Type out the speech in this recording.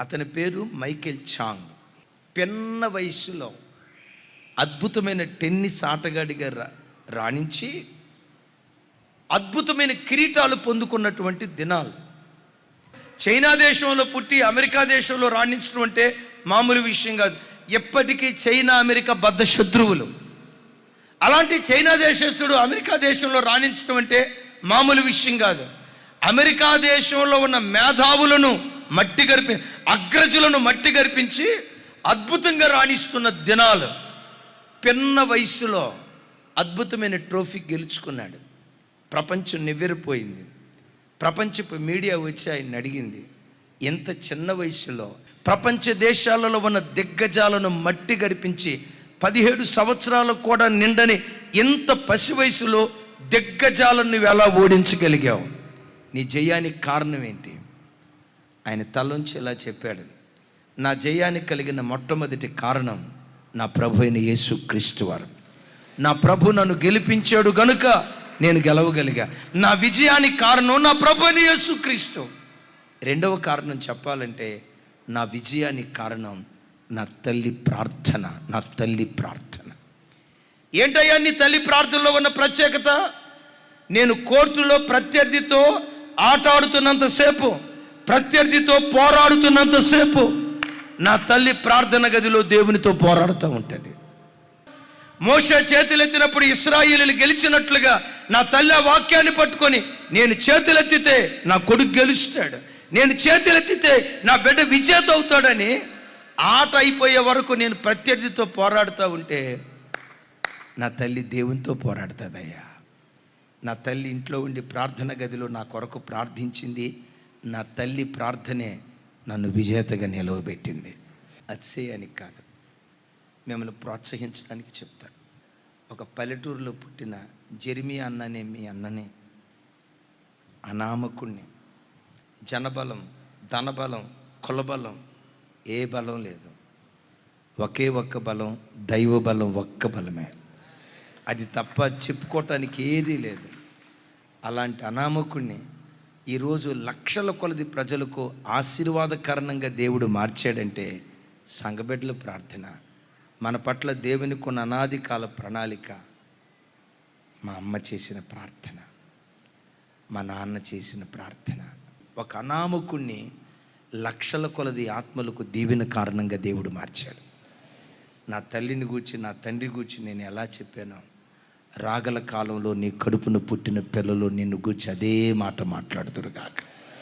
అతని పేరు మైకేల్ చాంగ్. పెన్న వయసులో అద్భుతమైన టెన్నిస్ ఆటగాడిగా రాణించి అద్భుతమైన కిరీటాలు పొందుకున్నటువంటి దినాలు. చైనా దేశంలో పుట్టి అమెరికా దేశంలో రాణించడం అంటే మామూలు విషయం కాదు. ఎప్పటికీ చైనా అమెరికా బద్ధ శత్రువులు. అలాంటి చైనా దేశస్తుడు అమెరికా దేశంలో రాణించడం అంటే మామూలు విషయం కాదు. అమెరికా దేశంలో ఉన్న మేధావులను అగ్రజులను మట్టి గర్పించి అద్భుతంగా రాణిస్తున్న దినాలు. పెన్న వయసులో అద్భుతమైన ట్రోఫీ గెలుచుకున్నాడు. ప్రపంచం నివ్వెరపోయింది. ప్రపంచపు మీడియా వచ్చి ఆయన అడిగింది, ఎంత చిన్న వయసులో ప్రపంచ దేశాలలో ఉన్న దిగ్గజాలను మట్టి గర్పించి 17 సంవత్సరాలు కూడా నిండని ఎంత పసి వయసులో దిగ్గజాలను నువ్వు ఎలా ఓడించగలిగావు? నీ జయానికి కారణం ఏంటి? ఆయన తలంచి ఇలా చెప్పాడు, నా జయానికి కలిగిన మొట్టమొదటి కారణం నా ప్రభు అయిన యేసుక్రీస్తు వారు. నా ప్రభు నన్ను గెలిపించాడు గనుక నేను గెలవగలిగా. నా విజయానికి కారణం నా ప్రభు అయిన యేసుక్రీస్తు. రెండవ కారణం చెప్పాలంటే నా విజయానికి కారణం నా తల్లి ప్రార్థన. నా తల్లి ప్రార్థన. ఏంటయ్యా నీ తల్లి ప్రార్థనలో ఉన్న ప్రత్యేకత? నేను కోర్టులో ప్రత్యర్థితో ఆట ఆడుతున్నంతసేపు, ప్రత్యర్థితో పోరాడుతున్నంతసేపు నా తల్లి ప్రార్థన గదిలో దేవునితో పోరాడుతూ ఉంటుంది. మోషే చేతులెత్తినప్పుడు ఇశ్రాయేలీయులు గెలిచినట్లుగా నా తల్లి ఆ వాక్యాన్ని పట్టుకొని, నేను చేతులెత్తితే నా కొడుకు గెలుస్తాడు, నేను చేతులెత్తితే నా బిడ్డ విజేత అవుతాడని ఆట అయిపోయే వరకు నేను ప్రత్యర్థితో పోరాడుతూ ఉంటే నా తల్లి దేవునితో పోరాడుతుందయ్యా. నా తల్లి ఇంట్లో ఉండి ప్రార్థన గదిలో నా కొరకు ప్రార్థించింది. నా తల్లి ప్రార్థనే నన్ను విజేతగా నిలవబెట్టింది. అతిశయానికి కాదు, మిమ్మల్ని ప్రోత్సహించడానికి చెప్తాను. ఒక పల్లెటూరులో పుట్టిన జెరిమియా అన్ననే మీ అన్ననే అనామకుణ్ణి. జనబలం, ధనబలం, కులబలం ఏ బలం లేదు. ఒకే ఒక్క బలం, దైవ బలం. ఒక్క బలమే, అది తప్ప చెప్పుకోవటానికి ఏదీ లేదు. అలాంటి అనామకుణ్ణి ఈరోజు లక్షల కొలది ప్రజలకు ఆశీర్వాదకరణంగా దేవుడు మార్చాడంటే సంఘబిడ్డల ప్రార్థన, మన పట్ల దేవునికి ఉన్న అనాది కాల ప్రణాళిక, మా అమ్మ చేసిన ప్రార్థన, మా నాన్న చేసిన ప్రార్థన. ఒక అనామకుణ్ణి లక్షల కొలది ఆత్మలకు దీవెన కారణంగా దేవుడు మార్చాడు. నా తల్లిని గూర్చి, నా తండ్రి గూర్చి నేను ఎలా చెప్పానో, రాగల కాలంలో నీ కడుపును పుట్టిన పిల్లలు నిన్ను గూర్చి అదే మాట మాట్లాడుతురు గాక.